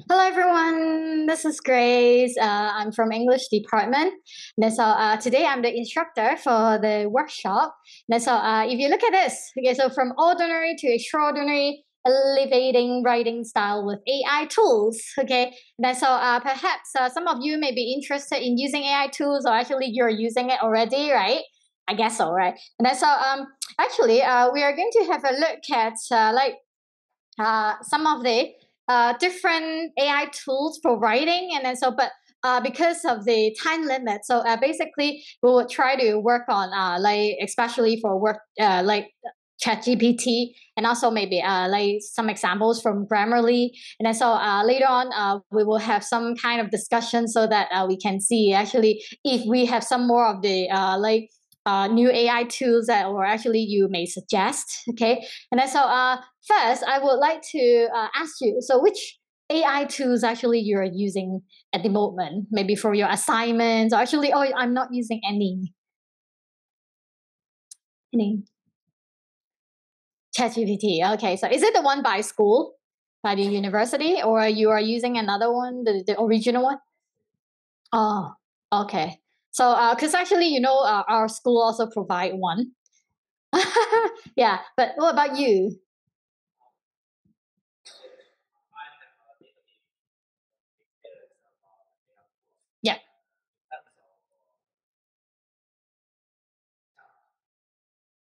Hello everyone, this is Grace. I'm from English department. Today I'm the instructor for the workshop. If you look at this, okay, so from ordinary to extraordinary, elevating writing style with AI tools. Okay, perhaps some of you may be interested in using AI tools, or actually you're using it already, right? I guess so, right? We are going to have a look at some of the different AI tools for writing, because of the time limit, basically we will try to work on especially for work ChatGPT, and also maybe some examples from Grammarly, later on we will have some kind of discussion so that we can see actually if we have some more of the new AI tools that or actually you may suggest. Okay, first, I would like to ask you, so which AI tools actually you're using at the moment? Maybe for your assignments, or actually, oh, I'm not using any. Any ChatGPT. Okay, so is it the one by school, by the university, or you are using another one, the original one? Oh, okay. Because actually, our school also provide one. Yeah, but what about you? Yeah,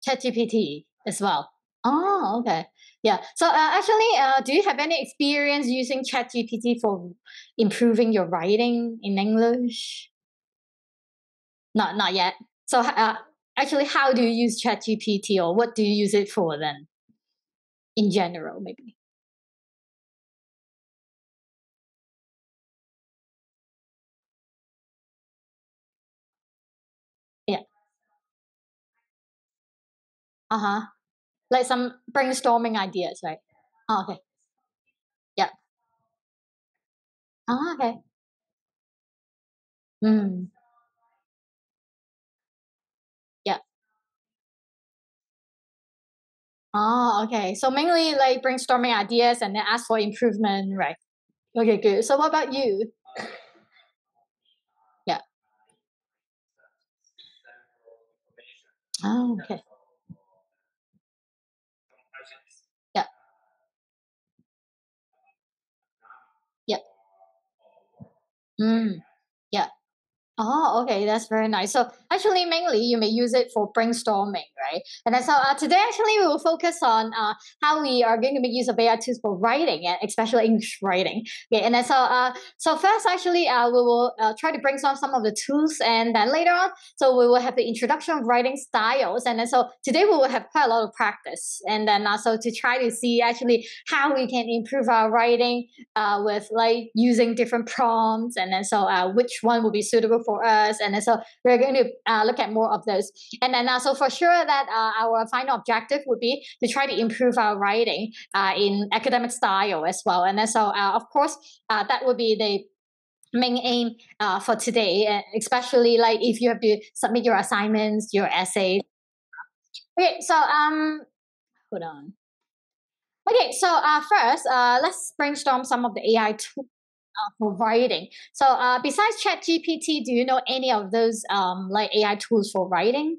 ChatGPT as well. Oh, okay. Yeah. Do you have any experience using ChatGPT for improving your writing in English? Not yet. Actually, how do you use ChatGPT, or what do you use it for then, in general, maybe? Yeah. Uh huh. Like some brainstorming ideas, right? Oh, okay. Yeah. Oh, okay. Mm. Yeah. Oh, okay. So mainly like brainstorming ideas and then ask for improvement, right? Okay, good. So what about you? Yeah. Oh, okay. Yeah. Yeah. Mm. Yeah. Oh, okay, that's very nice. So actually, mainly you may use it for brainstorming, right? Today, actually, we will focus on how we are going to make use of AI tools for writing, and especially English writing. Okay, so first, actually, we will try to brainstorm some of the tools, and then later on, so we will have the introduction of writing styles, today we will have quite a lot of practice, and then also to try to see actually how we can improve our writing with like using different prompts, which one will be suitable for us, we're going to look at more of those, for sure that our final objective would be to try to improve our writing in academic style as well, of course that would be the main aim for today, especially like if you have to submit your assignments, your essays. Okay, hold on. Okay, first, let's brainstorm some of the AI tools for writing. Besides ChatGPT, do you know any of those like AI tools for writing?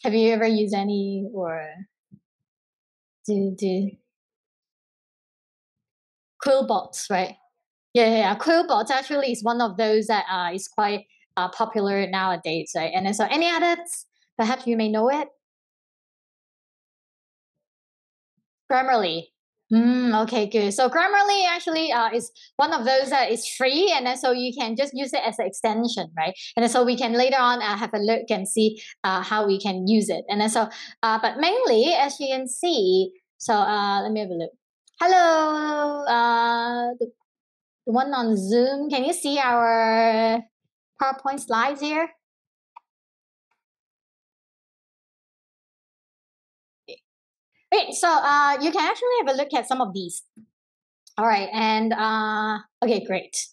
Have you ever used any, or do Quillbots, right? Yeah. Quillbots actually is one of those that is quite popular nowadays, right? Any others? Perhaps you may know it. Grammarly. Okay, good. So Grammarly actually is one of those that is free, you can just use it as an extension, right? We can later on have a look and see how we can use it. But mainly, as you can see, let me have a look. Hello, the one on Zoom. Can you see our PowerPoint slides here? Okay, you can actually have a look at some of these. All right, okay, great.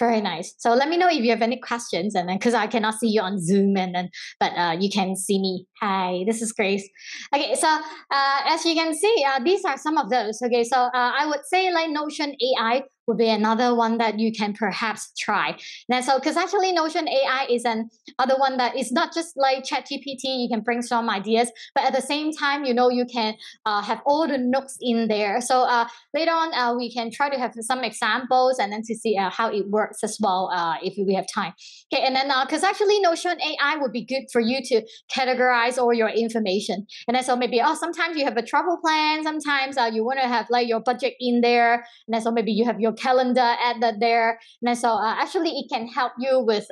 Very nice. So let me know if you have any questions, and then because I cannot see you on Zoom, and then but you can see me. Hi, this is Grace. Okay, so as you can see, these are some of those. Okay, so I would say like Notion AI would be another one that you can perhaps try. And so because actually Notion AI is an other one that is not just like ChatGPT. You can brainstorm ideas, but at the same time, you can have all the nooks in there. So later on, we can try to have some examples and then to see how it works as well if we have time. Okay, and then because actually Notion AI would be good for you to categorize all your information. And then so maybe, sometimes you have a travel plan, sometimes you want to have like your budget in there, and then so maybe you have your calendar added there. And then so actually it can help you with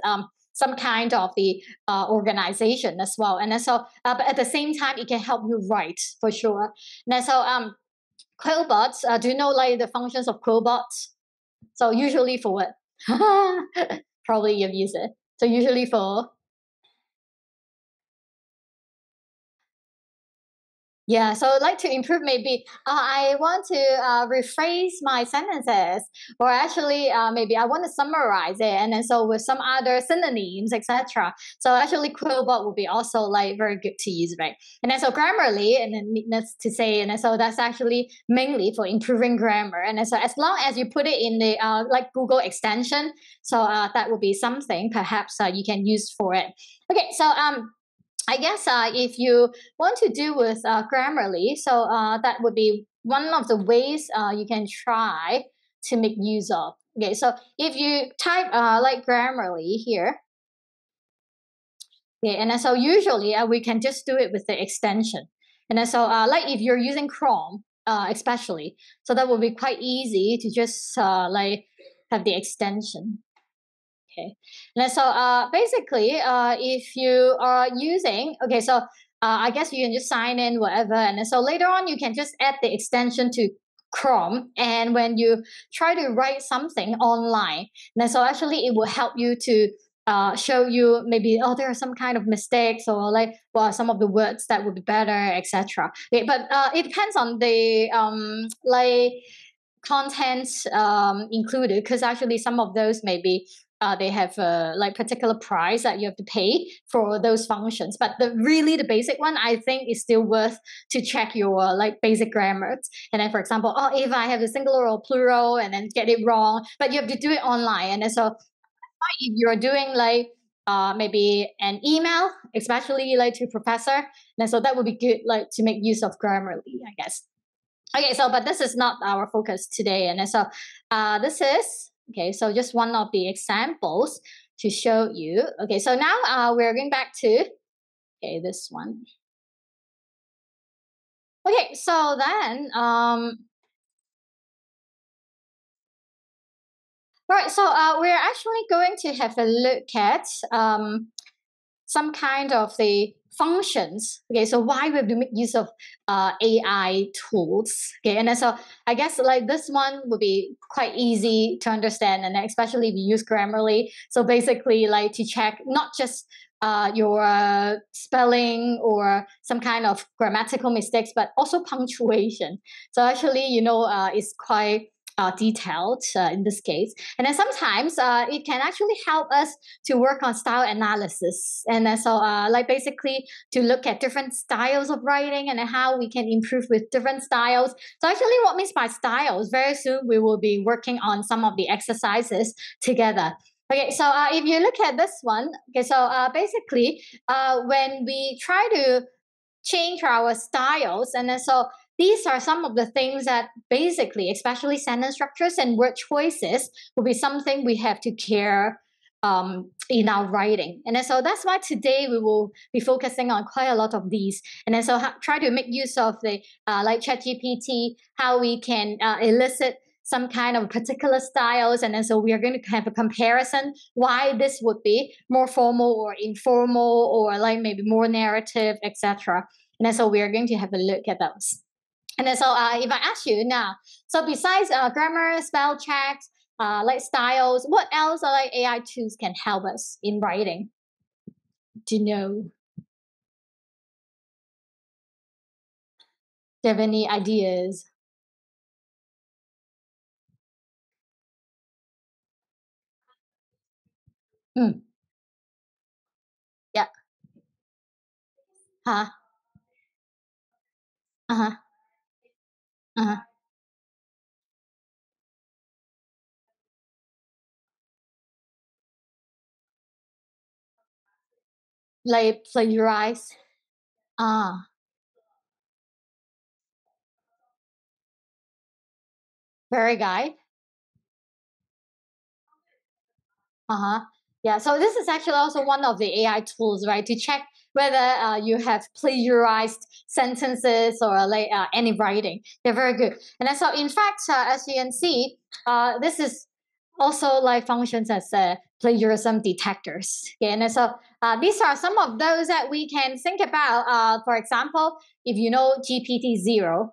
some kind of the organization as well. And then so, but at the same time, it can help you write for sure. And then so, Quillbots, do you know like the functions of Quillbots? So usually for what? Probably you've used it. So usually for yeah, so I'd like to improve maybe I want to rephrase my sentences, or actually maybe I want to summarize it, and then so with some other synonyms, etc. So actually Quillbot would be also like very good to use, right? And then so Grammarly, and then needless to say, and then so that's actually mainly for improving grammar, and then so as long as you put it in the like Google extension, so that would be something perhaps you can use for it. Okay, so I guess if you want to do with Grammarly, so that would be one of the ways you can try to make use of. Okay, so if you type like Grammarly here, okay, and then so usually we can just do it with the extension. And then so like if you're using Chrome, especially, so that would be quite easy to just like have the extension. Okay. And so basically, if you are using, okay, so I guess you can just sign in, whatever. And then so later on, you can just add the extension to Chrome. And when you try to write something online, and then so actually it will help you to show you maybe, oh, there are some kind of mistakes or like, well, some of the words that would be better, etc. Okay, but it depends on the like content included, because actually some of those maybe they have like particular price that you have to pay for those functions, but the basic one I think is still worth to check your like basic grammar. And then for example, oh, if I have a singular or plural and then get it wrong, but you have to do it online. And then so if you're doing like maybe an email, especially like to professor, then so that would be good like to make use of Grammarly, I guess. Okay, so but this is not our focus today, and so this is okay. So just one of the examples to show you. Okay, so now we're going back to this one. Okay, so then right, so we're actually going to have a look at some kind of the functions. Okay, so why we have to make use of AI tools. Okay, and then so I guess like this one would be quite easy to understand, and especially if you use Grammarly. So basically, like to check not just your spelling or some kind of grammatical mistakes, but also punctuation. So actually, it's quite detailed in this case. And then sometimes it can actually help us to work on style analysis. And then so, like basically to look at different styles of writing and how we can improve with different styles. So actually, what means by styles? Very soon we will be working on some of the exercises together. Okay, so if you look at this one, okay, so basically, when we try to change our styles, and then so these are some of the things that basically, especially sentence structures and word choices, will be something we have to care in our writing. And then so that's why today we will be focusing on quite a lot of these. And then so try to make use of the like ChatGPT, how we can elicit some kind of particular styles, and then so we are going to have a comparison why this would be more formal or informal or like maybe more narrative, etc. And then so we are going to have a look at those. And then so if I ask you now, so besides grammar, spell checks, like styles, what else are like AI tools can help us in writing? Do you know? Do you have any ideas? Mm. Yeah. Huh. Uh-huh. Uh-huh. Like plagiarize. Ah, very guide. Uh-huh. Yeah, so this is actually also one of the AI tools, right, to check whether you have plagiarized sentences or like any writing. They're very good. And then, so in fact, as you can see, this is also like functions as plagiarism detectors. Okay, and then so these are some of those that we can think about. For example, if you know GPT-0,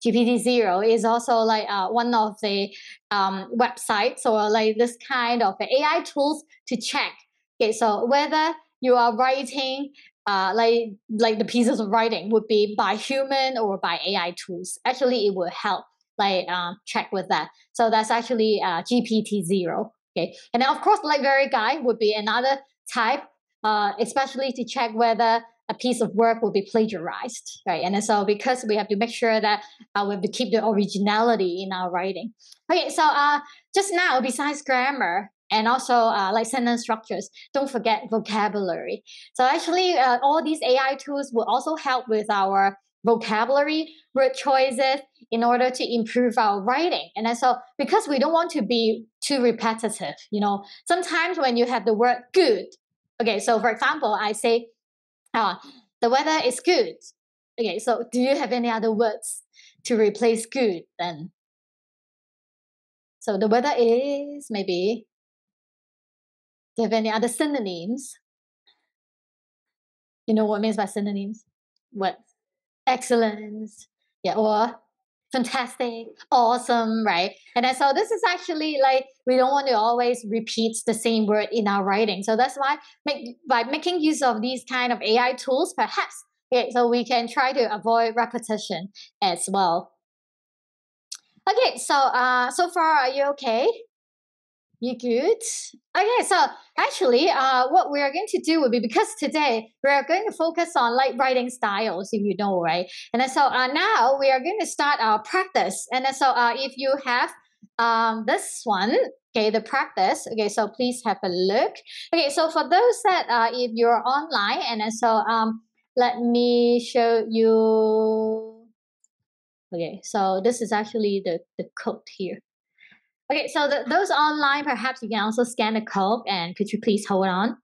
GPT-0 is also like one of the websites or like this kind of AI tools to check. Okay, so whether you are writing like the pieces of writing would be by human or by AI tools. Actually, it will help like check with that. So that's actually GPT-0. Okay, and then of course, like very guide would be another type, especially to check whether a piece of work will be plagiarized, right? And so because we have to make sure that we have to keep the originality in our writing. Okay, so just now, besides grammar and also like sentence structures, don't forget vocabulary. So actually, all these AI tools will also help with our vocabulary, word choices, in order to improve our writing. And then so because we don't want to be too repetitive, sometimes when you have the word good, okay, so for example, I say, uh, the weather is good. Okay, so do you have any other words to replace good then? So the weather is maybe. Do you have any other synonyms? You know what means by synonyms? What? Excellence. Yeah, or fantastic, awesome, right? And then so this is actually like we don't want to always repeat the same word in our writing. So that's why by making use of these kind of AI tools, perhaps, okay, so we can try to avoid repetition as well. Okay, so so far are you okay? You good? Okay, so actually, what we are going to do will be because today we are going to focus on like writing styles, if you know, right? And then so now we are going to start our practice. And then so if you have this one, okay, the practice. Okay, so please have a look. Okay, so for those that if you're online, and then so let me show you. Okay, so this is actually the code here. Okay, so those online, perhaps you can also scan the code and could you please hold on?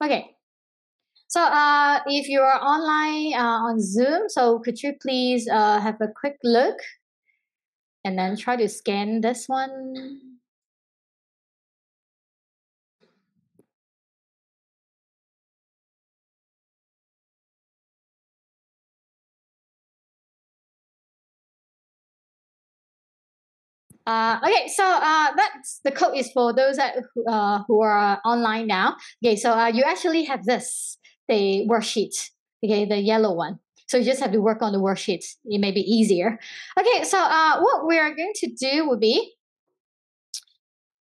Okay, so if you are online on Zoom, so could you please have a quick look and then try to scan this one? Okay, so that's the code is for those that who are online now. Okay, so you actually have this, the worksheet, okay, the yellow one. So you just have to work on the worksheet. It may be easier. Okay, so what we are going to do will be,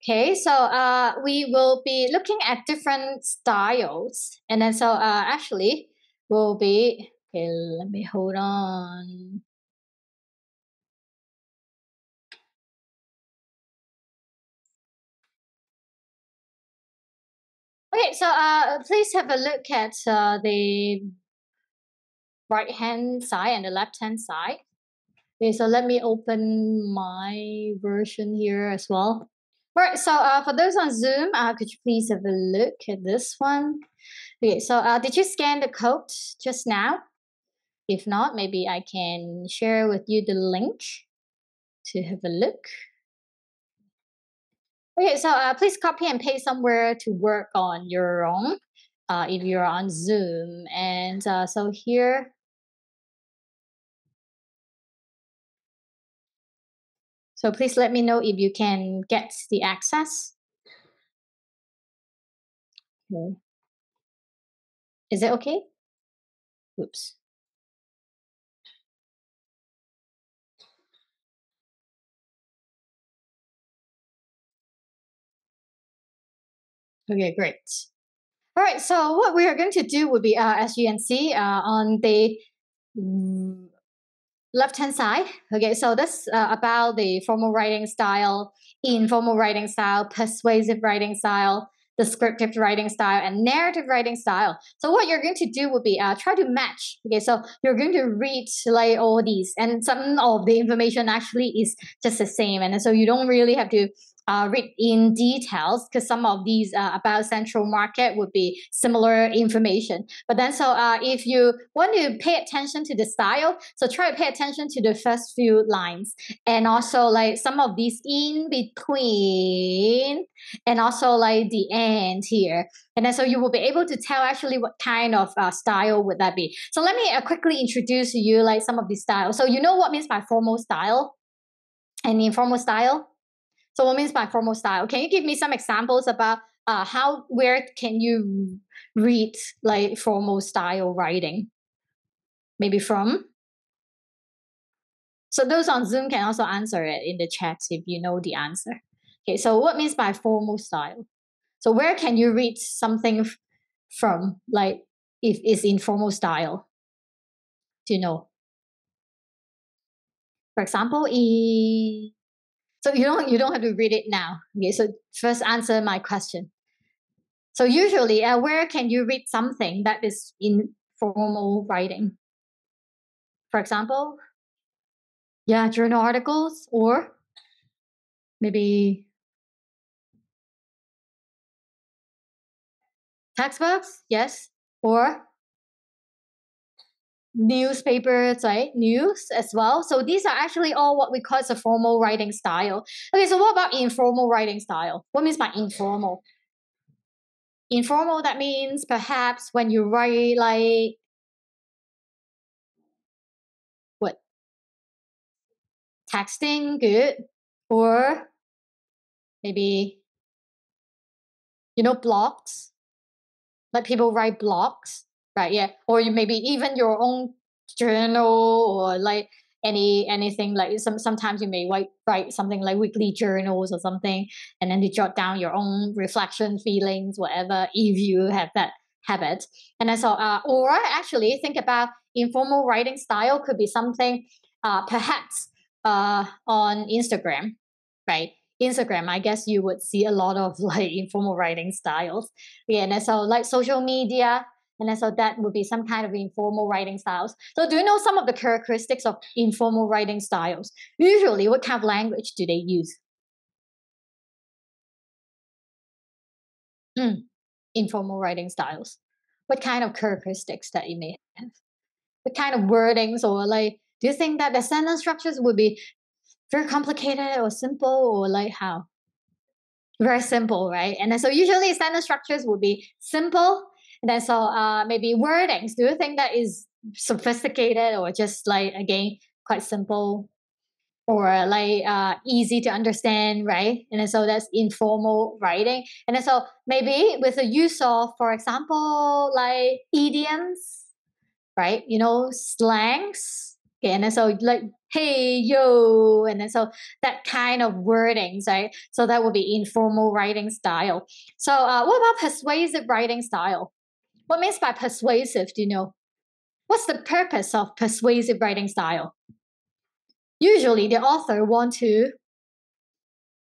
okay, so we will be looking at different styles. And then so actually we'll be, okay, let me hold on. Okay, so please have a look at the right hand side and the left hand side. Okay, so let me open my version here as well. All right, so for those on Zoom, could you please have a look at this one? Okay, so did you scan the code just now? If not, maybe I can share with you the link to have a look. Okay, so please copy and paste somewhere to work on your own if you're on Zoom. And so here, so please let me know if you can get the access. Okay. Is it okay? Oops. Okay, great. All right, so what we are going to do would be, as you can see on the left-hand side. Okay, so that's about the formal writing style, informal writing style, persuasive writing style, descriptive writing style, and narrative writing style. So what you're going to do would be try to match. Okay, so you're going to read like all these, and some of the information actually is just the same, and so you don't really have to read in details because some of these about central market would be similar information. But then, so if you want to pay attention to the style, so try to pay attention to the first few lines, and also like some of these in between, and also like the end here. And then so you will be able to tell actually what kind of style would that be. So let me quickly introduce to you like some of the styles. So you know what means by formal style and informal style? So what means by formal style? Can you give me some examples about where can you read like formal style writing? Maybe from? So those on Zoom can also answer it in the chat if you know the answer. Okay, so what means by formal style? So where can you read something from, like if it's in formal style? Do you know? For example, so you don't have to read it now. Okay, so first answer my question. So usually, where can you read something that is in formal writing? For example, yeah, journal articles or maybe textbooks, yes, or newspapers, right? News as well. So these are actually all what we call as a formal writing style. Okay, so what about informal writing style? What means by informal? Informal, that means perhaps when you write like what? Texting, good. Or maybe, blogs. Like people write blogs, right? Yeah, or you maybe even your own journal or like anything like sometimes you may write something like weekly journals or something, and then you jot down your own reflection, feelings, whatever, if you have that habit. And then so or actually think about informal writing style could be something perhaps on Instagram, right? Instagram, I guess you would see a lot of like informal writing styles. Yeah, and so like social media, and then so that would be some kind of informal writing styles. So do you know some of the characteristics of informal writing styles? Usually, what kind of language do they use? Mm, informal writing styles. What kind of characteristics that you may have? What kind of wordings or like, do you think that the sentence structures would be very complicated or simple or like how? Very simple, right? And then so usually sentence structures would be simple. And then so maybe wordings. Do you think that is sophisticated or just like again quite simple or like easy to understand, right? And then so that's informal writing. And then so maybe with the use of, for example, like idioms, right? Slangs. Okay, and then so like hey yo, and then so that kind of wordings, right? So that would be informal writing style. So what about persuasive writing style? What means by persuasive? Do you know? What's the purpose of persuasive writing style? Usually, the author want to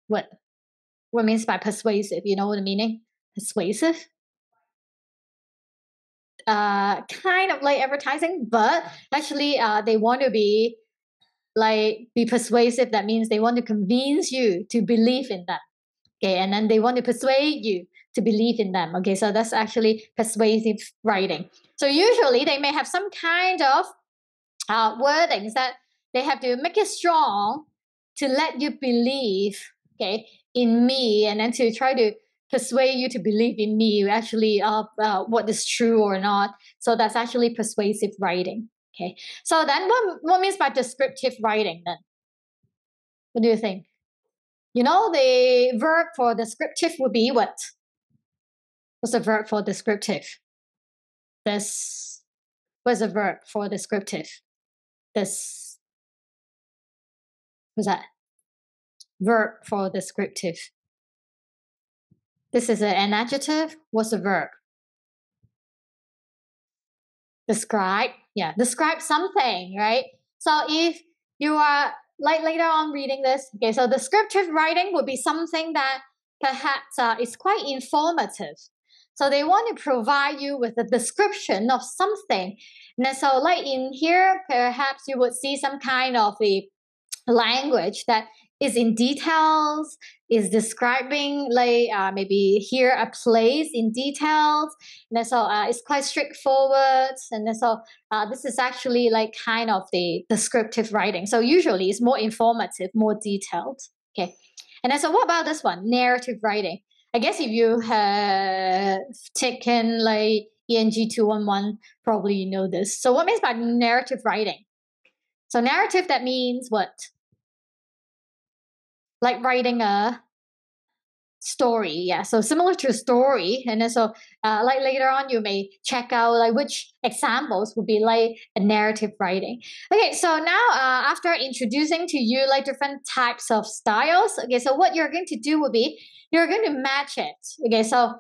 what? What means by persuasive? You know what the meaning? Persuasive. Kind of like advertising, but actually, they want to be persuasive. That means they want to convince you to believe in them. Okay, and then they want to persuade you to believe in them. Okay, so that's actually persuasive writing. So usually they may have some kind of wordings that they have to make it strong to let you believe, okay, in me, and then to try to persuade you to believe in me actually what is true or not. So that's actually persuasive writing. Okay, so then what means by descriptive writing then? What do you think? The verb for descriptive would be what? What's the verb for descriptive? This. What's a verb for descriptive? This was that verb for descriptive. This is an adjective. What's a verb? Describe. Yeah, describe something, right? So if you are like later on reading this, okay, so descriptive writing would be something that perhaps is quite informative. So they want to provide you with a description of something. And so like in here, perhaps you would see some kind of a language that is in details, is describing like maybe here a place in details, and then so it's quite straightforward, and then so this is actually like kind of the descriptive writing. So usually it's more informative, more detailed. Okay, and then so what about this one, narrative writing? I guess if you have taken like ENG 211, probably you know this. So what means by narrative writing? So narrative, that means what? Like writing a story, yeah, so similar to a story. And then so like later on you may check out like which examples would be like a narrative writing. Okay, so now after introducing to you like different types of styles, okay, so what you're going to do would be you're going to match it, okay, so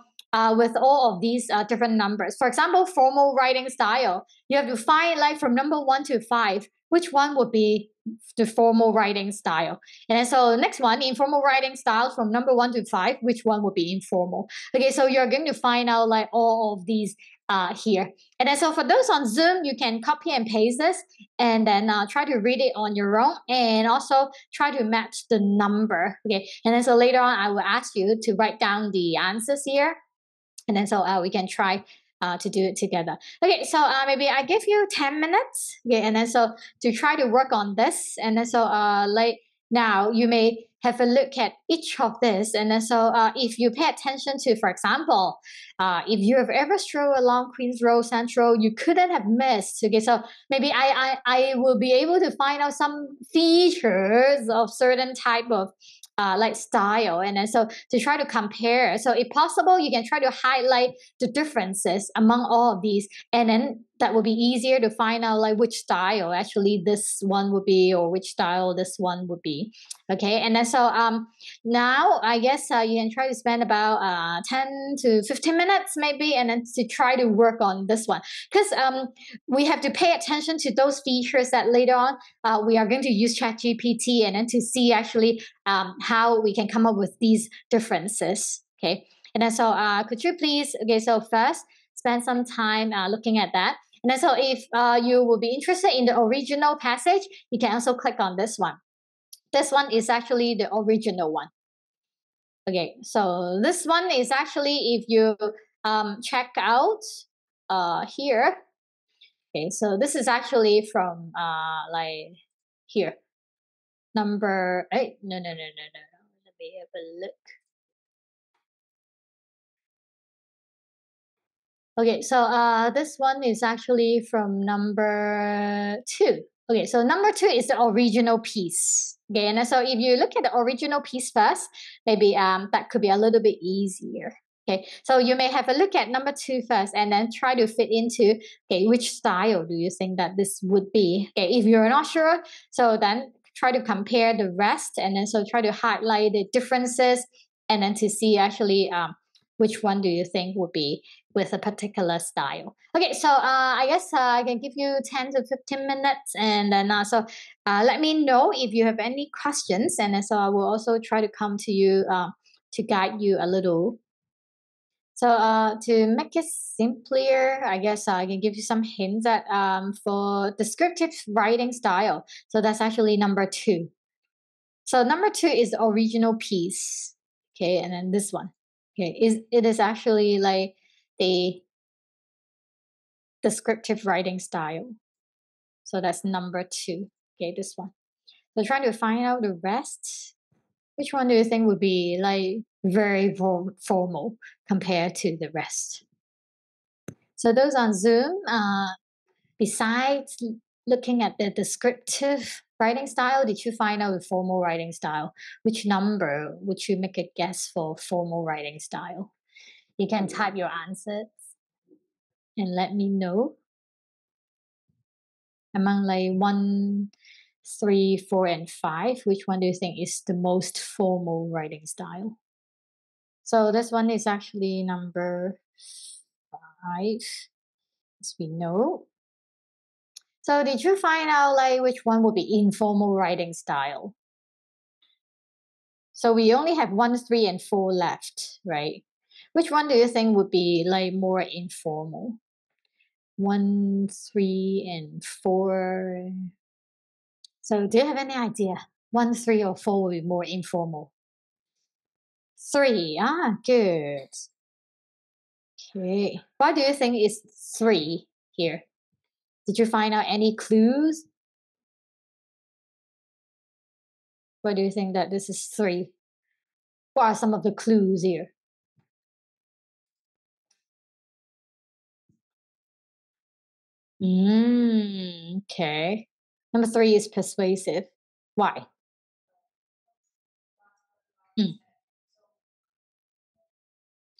with all of these different numbers. For example, formal writing style, you have to find like from number 1 to 5 which one would be the formal writing style. And then so next one, informal writing style from number 1 to 5, which one would be informal? Okay, so you're going to find out like all of these here. And then so for those on Zoom, you can copy and paste this and then try to read it on your own and also try to match the number. Okay, and then so later on, I will ask you to write down the answers here. And then so we can try to do it together. Okay, so maybe I give you 10 minutes. Okay, and then so to try to work on this. And then so like now you may have a look at each of this. And then so if you pay attention to, for example, if you have ever strolled along Queens Road Central, you couldn't have missed. Okay, so maybe I will be able to find out some features of certain type of like style, and then so to try to compare. So if possible, you can try to highlight the differences among all of these, and then that will be easier to find out like which style actually this one would be, or which style this one would be. Okay, and then so now I guess you can try to spend about 10 to 15 minutes maybe, and then to try to work on this one, because we have to pay attention to those features that later on we are going to use ChatGPT and then to see actually how we can come up with these differences. Okay, and then so could you please, okay, so first spend some time looking at that. And then so if you will be interested in the original passage, you can also click on this one. This one is actually the original one. Okay, so this one is actually, if you check out here, okay, so this is actually from like here, number 8. No, let me have a look. Okay, so this one is actually from number 2. Okay, so number 2 is the original piece. Okay, and so if you look at the original piece first, maybe that could be a little bit easier. Okay, so you may have a look at number 2 first and then try to fit into, okay, which style do you think that this would be? Okay, if you're not sure, so then try to compare the rest and then so try to highlight the differences and then to see actually which one do you think would be with a particular style. Okay, so I guess I can give you 10 to 15 minutes, and then let me know if you have any questions, and then so I will also try to come to you to guide you a little. So to make it simpler, I guess I can give you some hints that for descriptive writing style. So that's actually number 2. So number 2 is the original piece. Okay, and then this one. Okay, it is actually like the descriptive writing style. So that's number 2. Okay, this one. So trying to find out the rest. Which one do you think would be like very formal compared to the rest? So those on Zoom, besides looking at the descriptive writing style, did you find out the formal writing style? Which number would you make a guess for formal writing style? You can type your answers and let me know. Among like 1, 3, 4, and 5, which one do you think is the most formal writing style? So this one is actually number 5, as we know. So did you find out like which one would be informal writing style? So we only have 1, 3, and 4 left, right? Which one do you think would be like more informal? 1, 3, and 4. So do you have any idea? 1, 3, or 4 will be more informal. 3. Ah, good. Okay. Why do you think it's 3 here? Did you find out any clues? Why do you think that this is 3? What are some of the clues here? Okay. Number 3 is persuasive. Why? Mm.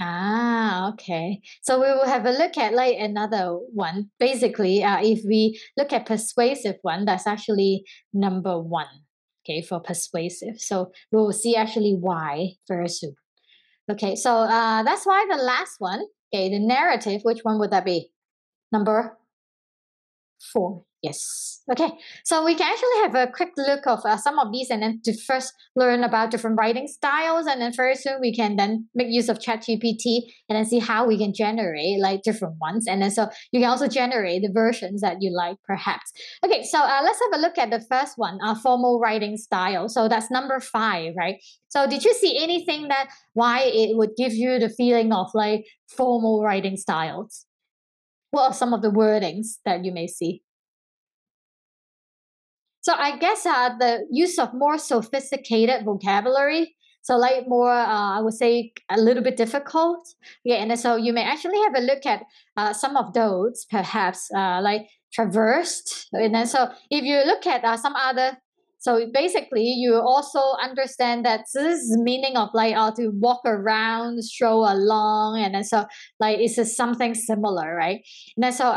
Ah, okay. So we will have a look at like another one. Basically, if we look at persuasive one, that's actually number 1. Okay, for persuasive. So we will see actually why very soon. Okay, so that's why the last one. Okay, the narrative. Which one would that be? Number 4. Yes. Okay. So we can actually have a quick look of some of these, and then to first learn about different writing styles, and then very soon we can then make use of ChatGPT and then see how we can generate like different ones, and then so you can also generate the versions that you like, perhaps. Okay. So let's have a look at the first one, formal writing style. So that's number 5, right? So did you see anything that why it would give you the feeling of like formal writing styles? What are some of the wordings that you may see? So I guess the use of more sophisticated vocabulary. So like more, I would say a little bit difficult. Yeah, and so you may actually have a look at some of those, perhaps like traversed. And then so if you look at some other, so basically you also understand that this is the meaning of like to walk around, stroll along, and then so like it's just something similar, right? And then so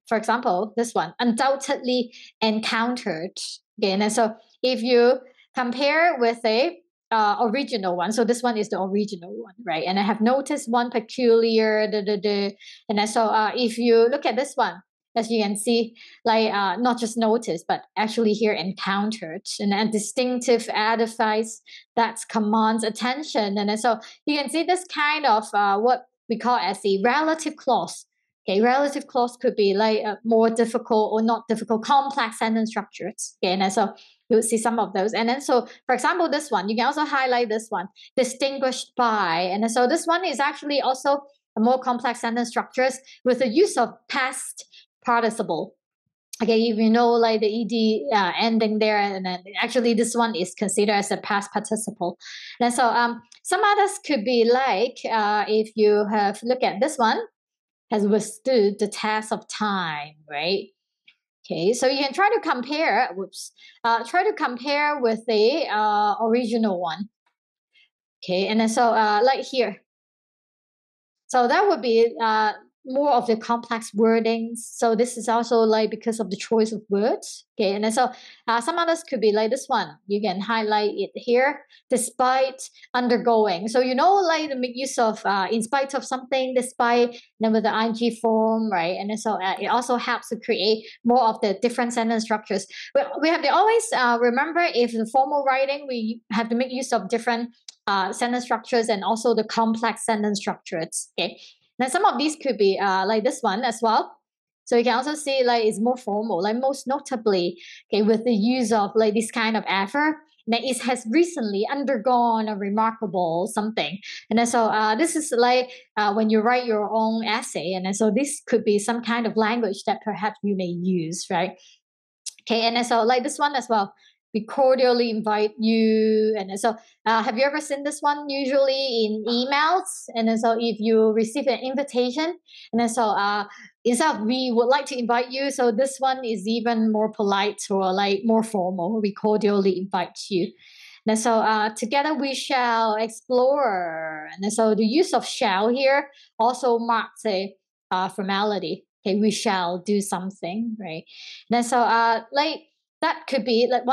for example, this one undoubtedly encountered. Okay, and so if you compare with a original one, so this one is the original one, right? And I have noticed one peculiar, and then so if you look at this one, as you can see, like not just noticed, but actually here encountered, and a distinctive edifice that commands attention, and then so you can see this kind of what we call as the relative clause. Okay, relative clause could be like more difficult or not difficult, complex sentence structures. Okay, and so you'll see some of those. And then so, for example, this one, you can also highlight this one, distinguished by. And so this one is actually also a more complex sentence structures with the use of past participle. Okay, if you know like the ed ending there, and then actually this one is considered as a past participle. And so some others could be like if you have look at this one, has withstood the test of time, right? Okay, so you can try to compare. Try to compare with the original one. Okay, and then so like here, so that would be more of the complex wordings. So this is also like because of the choice of words. Okay, and then so some others could be like this one. You can highlight it here, despite undergoing. So you know, like the make use of in spite of something, despite, then with the ing form, right? And then so it also helps to create more of the different sentence structures. We have to always remember if the formal writing, we have to make use of different sentence structures and also the complex sentence structures. Okay, now some of these could be like this one as well. So you can also see like it's more formal, like most notably, okay, with the use of like this kind of effort. That it has recently undergone a remarkable something, and then so this is like when you write your own essay, and then so this could be some kind of language that perhaps you may use, right? Okay, and then so like this one as well, we cordially invite you. And then so have you ever seen this one? Usually in emails. And then so if you receive an invitation, and then so instead of we would like to invite you, so this one is even more polite or like more formal. We cordially invite you. And so together we shall explore. And so the use of shall here also marks a formality. Okay, we shall do something, right? Then so like that could be like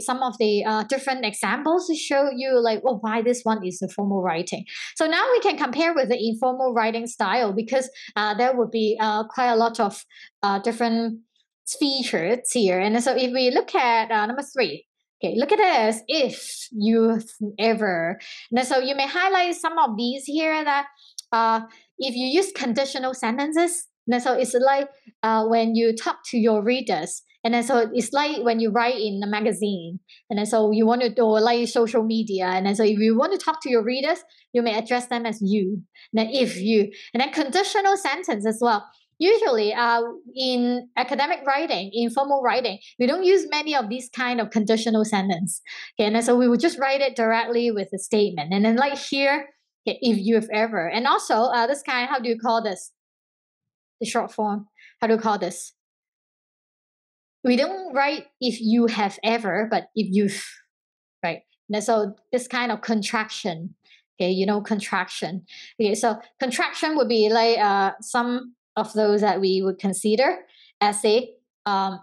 some of the different examples to show you like, oh, why this one is the formal writing. So now we can compare with the informal writing style, because there would be quite a lot of different features here. And so if we look at number 3, okay, look at this. If you've ever, and so you may highlight some of these here that if you use conditional sentences, and so it's like when you talk to your readers, and then so it's like when you write in a magazine, and then so you want to do like social media, and then so if you want to talk to your readers, you may address them as you. And then if you, and then conditional sentence as well. Usually, in academic writing, in formal writing, we don't use many of these kind of conditional sentence. Okay, and then so we would just write it directly with a statement, and then like here, okay, if you've ever, and also this kind, how do you call this? The short form. How do you call this? We don't write if you have ever, but if you've, right? And so this kind of contraction, okay, you know, contraction. Okay, so contraction would be like some of those that we would consider as a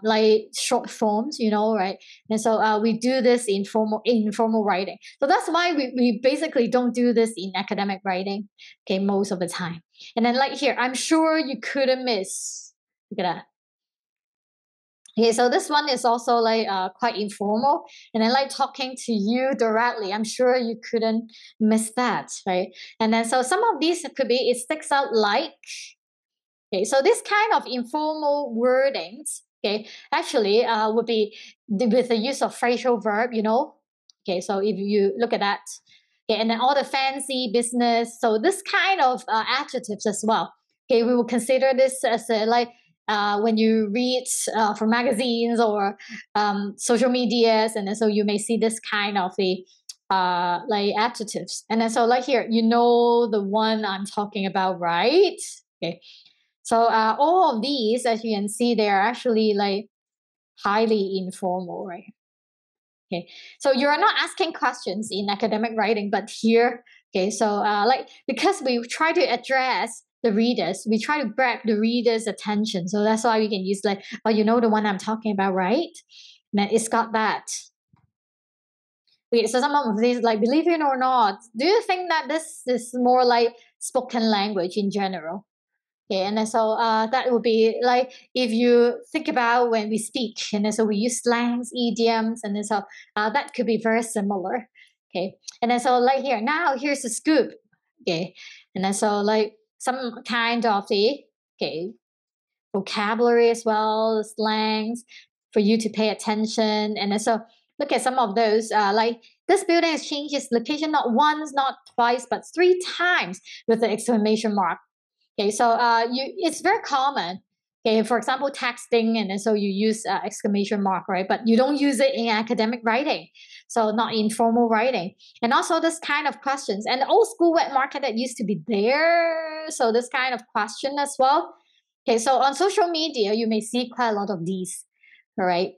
like short forms, you know, right? And so we do this in informal writing. So that's why we basically don't do this in academic writing, okay, most of the time. And then like here, I'm sure you couldn't miss. Look at that. Okay, so this one is also like quite informal, and then like talking to you directly. I'm sure you couldn't miss that, right? And then so some of these could be it sticks out like. Okay, so this kind of informal wordings, okay, actually would be with the use of phrasal verb, you know. Okay, so if you look at that, okay, and then all the fancy business, so this kind of adjectives as well. Okay, we will consider this as a, like when you read from magazines or social medias, and then so you may see this kind of the like adjectives, and then so like here, you know the one I'm talking about, right? Okay, so all of these, as you can see, they are actually like highly informal, right? Okay, so you're not asking questions in academic writing, but here, okay, so like because we try to address the readers, we try to grab the reader's attention. So that's why we can use like, oh, you know the one I'm talking about, right? And it's got that. Okay, so some of these, like, believe it or not, do you think that this is more like spoken language in general? Okay, and then so that would be like if you think about when we speak, and then so we use slangs, idioms, and then so that could be very similar. Okay, and then so like here, now here's the scoop. Okay, and then so like some kind of the okay vocabulary as well, slangs for you to pay attention, and then so look at some of those like this building has changed its location not once, not twice, but 3 times with the exclamation mark. Okay, so it's very common. Okay, for example, texting, and then so you use exclamation mark, right? But you don't use it in academic writing, so not in formal writing. And also this kind of questions, and the old school wet market that used to be there. So this kind of question as well. Okay, so on social media, you may see quite a lot of these. All right,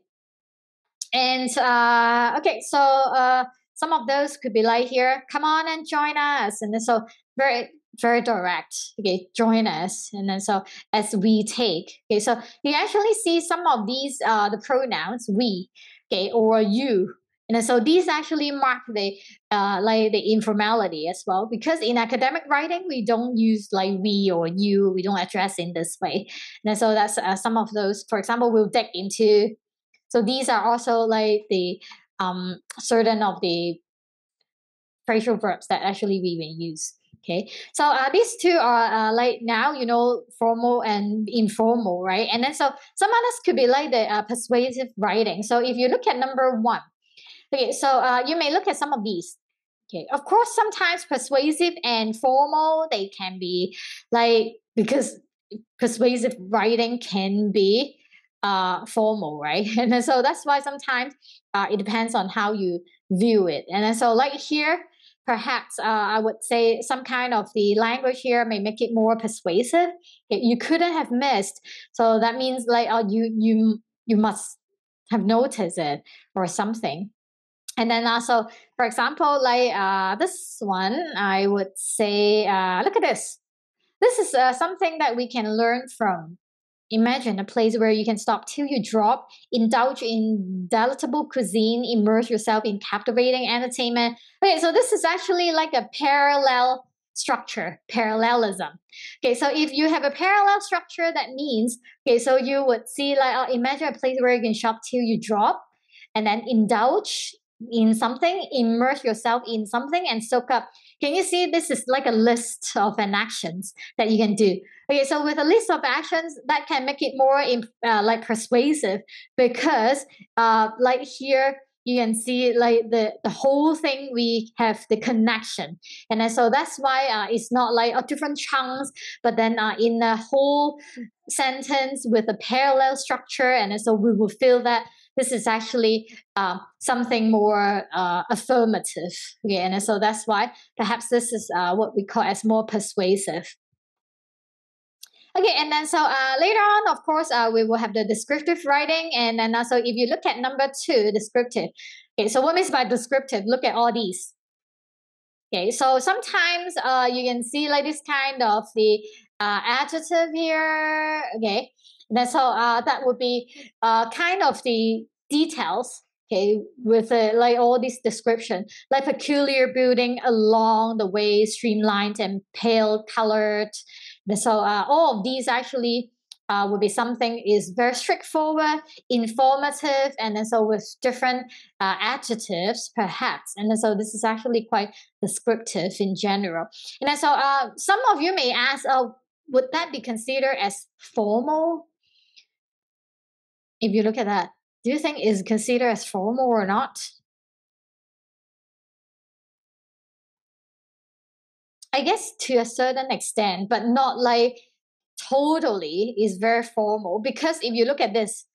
and okay, so some of those could be like here, come on and join us, and then so very direct. Okay, join us, and then so as we take. Okay, so you actually see some of these the pronouns we, okay, or you, and then so these actually mark the like the informality as well, because in academic writing we don't use like we or you, we don't address in this way, and then so that's some of those. For example, we'll dig into. So these are also like the certain of the phrasal verbs that actually we will use. Okay, so these two are like now, you know, formal and informal, right? And then so some others could be like the persuasive writing. So if you look at number 1, okay, so you may look at some of these. Okay, of course, sometimes persuasive and formal they can be like, because persuasive writing can be formal, right? And then so that's why sometimes it depends on how you view it. And then so like here, perhaps I would say some kind of the language here may make it more persuasive. You couldn't have missed. So that means like you must have noticed it or something. And then also, for example, like this one, I would say, look at this. This is something that we can learn from. imagine a place where you can stop till you drop, indulge in delectable cuisine, immerse yourself in captivating entertainment. Okay, so this is actually like a parallel structure, parallelism. Okay, so if you have a parallel structure, that means, okay, so you would see like, imagine a place where you can shop till you drop, and then indulge in something, immerse yourself in something, and soak up. Can you see this is like a list of an actions that you can do? Okay, so with a list of actions, that can make it more like persuasive, because like here you can see like the whole thing, we have the connection, and then, so that's why it's not like different chunks, but then in a whole sentence with a parallel structure, and then, so we will feel that this is actually something more affirmative. Okay, and so that's why perhaps this is what we call as more persuasive. Okay, and then so later on, of course, we will have the descriptive writing, and then so if you look at number 2, descriptive. Okay, so what means by descriptive? Look at all these. Okay, so sometimes you can see like this kind of the adjective here. Okay, and then so that would be kind of the details. Okay, with like all this description, like peculiar building along the way, streamlined and pale colored. So all of these actually would be something is very straightforward, informative, and then so with different adjectives perhaps. And then so this is actually quite descriptive in general. And then so some of you may ask, would that be considered as formal? If you look at that, do you think is considered as formal or not? I guess to a certain extent, but not like totally is very formal. Because if you look at this,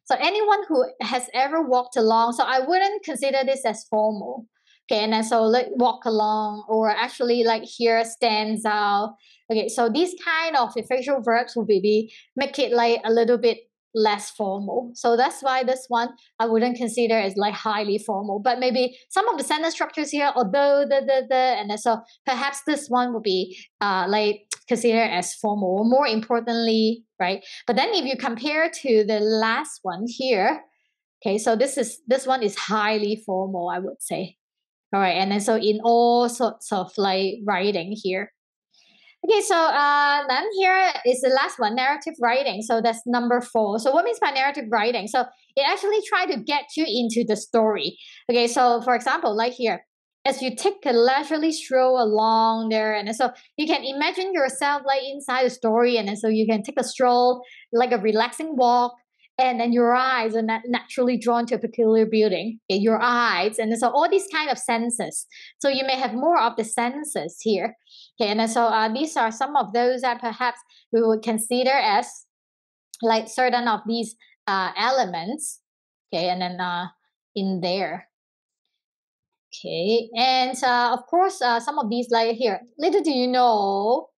so anyone who has ever walked along, so I wouldn't consider this as formal. Okay, and then so like walk along, or actually like here stands out. Okay, so these kind of facial verbs will be make it like a little bit less formal. So that's why this one I wouldn't consider as like highly formal. But maybe some of the sentence structures here, although the, and then so perhaps this one would be like considered as formal. More importantly, right? But then if you compare to the last one here, okay, so this one is highly formal, I would say. All right, and then so in all sorts of like writing here. Okay, so then here is the last one, narrative writing. So that's number 4. So what means by narrative writing? So it actually try to get you into the story. Okay, so for example, like here, as you take a leisurely stroll along there, and so you can imagine yourself like inside the story, and then so you can take a stroll, like a relaxing walk, and then your eyes are naturally drawn to a peculiar building. Okay, your eyes, and so all these kind of senses. So you may have more of the senses here. Okay, and so these are some of those that perhaps we would consider as like certain of these elements. Okay, and then in there. Okay, and of course, some of these like here. Little do you know.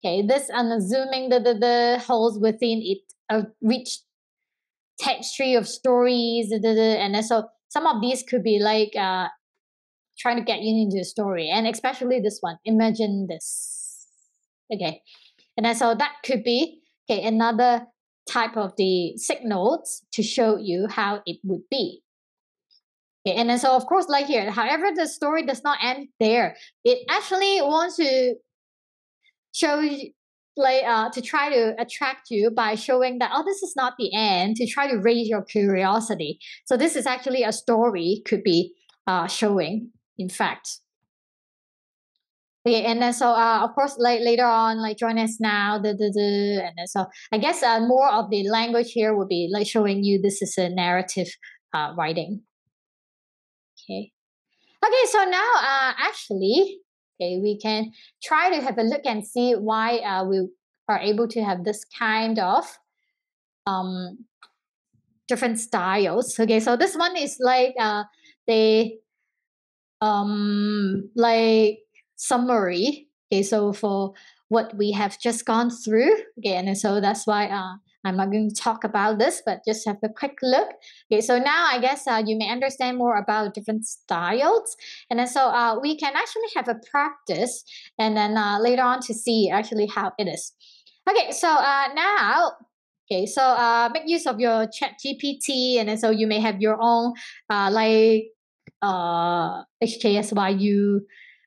Okay, this unassuming the holds within it a rich tapestry of stories, and then so some of these could be like trying to get you into the story, and especially this one. Imagine this. Okay, and then so that could be okay another type of the signals to show you how it would be. Okay, and then so of course like here, however, the story does not end there. It actually wants to show you like to try to attract you by showing that, oh, this is not the end, to try to raise your curiosity. So this is actually a story could be showing, in fact. Okay, and then so of course like later on, like join us now, and then so I guess more of the language here will be like showing you this is a narrative writing. Okay. Okay, so now actually, okay, we can try to have a look and see why we are able to have this kind of different styles. Okay, so this one is like the like summary. Okay, so for what we have just gone through. Okay, and so that's why I'm not going to talk about this, but just have a quick look. Okay, so now I guess you may understand more about different styles. And then so we can actually have a practice, and then later on to see actually how it is. Okay, so now, okay, so make use of your ChatGPT, and then so you may have your own like HKSYU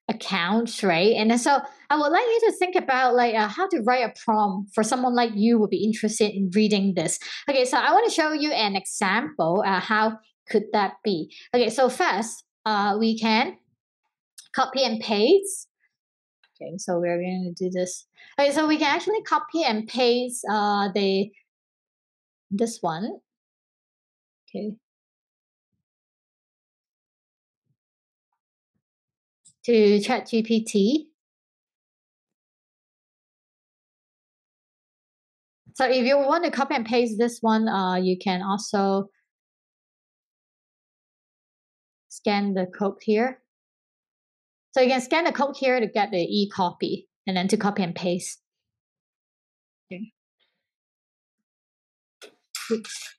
accounts, right? And then so I would like you to think about like how to write a prompt for someone like you would be interested in reading this. Okay, so I want to show you an example. How could that be? Okay, so first, we can copy and paste. Okay, so we're going to do this. Okay, so we can actually copy and paste this one. Okay. To ChatGPT. So if you want to copy and paste this one, you can also scan the code here. So you can scan the code here to get the e-copy and then to copy and paste. Okay. Oops.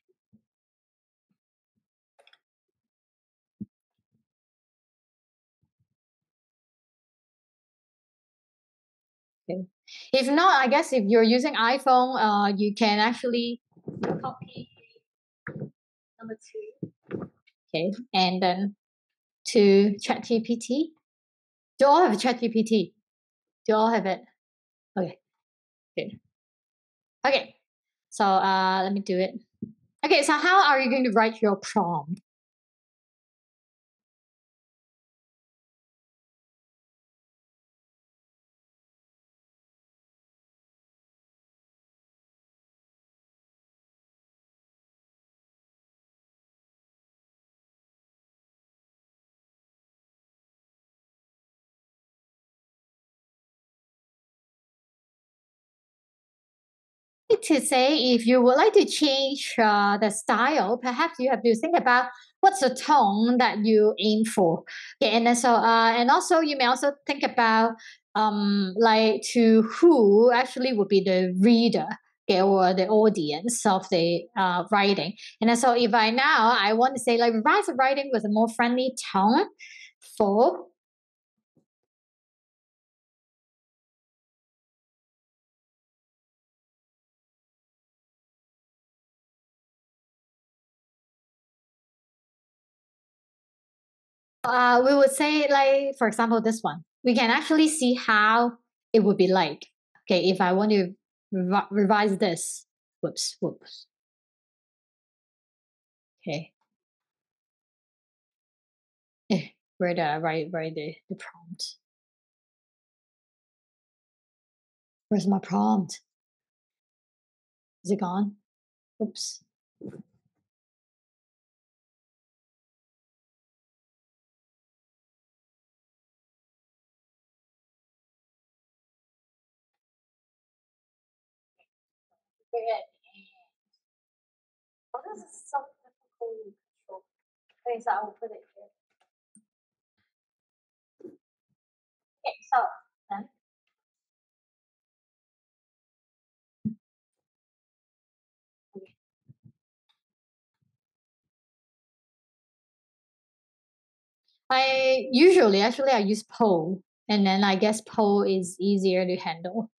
Okay. If not, I guess if you're using iPhone, you can actually copy number 2. Okay, and then to ChatGPT. Do all have ChatGPT? Do all have it? Okay, good. Okay, so let me do it. Okay, so how are you going to write your prompt? To say if you would like to change the style, perhaps you have to think about what's the tone that you aim for. Okay, and then so and also you may also think about like to who actually would be the reader, okay, or the audience of the writing. And then so if I want to say like revise the writing with a more friendly tone for we would say like, for example, this one. We can actually see how it would be like. Okay, if I want to revise this. Whoops, whoops. Okay. Where the write the prompt. Where's my prompt? Is it gone? Oops. Oh, this is so difficult to control. Okay, so I will put it here. Okay, so then I usually actually I use poll, and then I guess poll is easier to handle.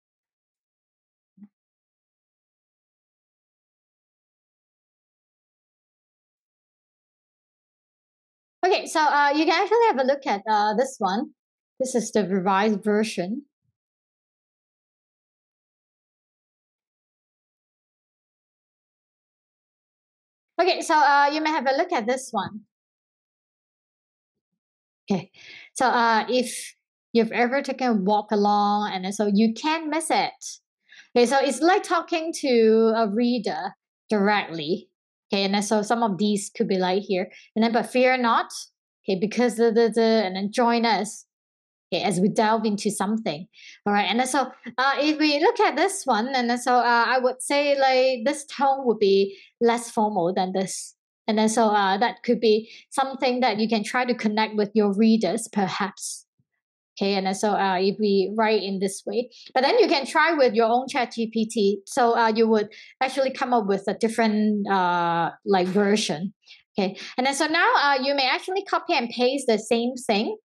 Okay, so you can actually have a look at this one. This is the revised version. Okay, so you may have a look at this one. Okay, so if you've ever taken a walk along and so you can't miss it. Okay, so it's like talking to a reader directly. Okay, and then so some of these could be like here, and then but fear not. Okay, because and then join us. Okay, as we delve into something. All right, and then so if we look at this one, and then so I would say like this tone would be less formal than this. And then so that could be something that you can try to connect with your readers, perhaps. Okay, and then so if we write in this way, but then you can try with your own chat GPT. So you would actually come up with a different like version. Okay, and then so now you may actually copy and paste the same thing.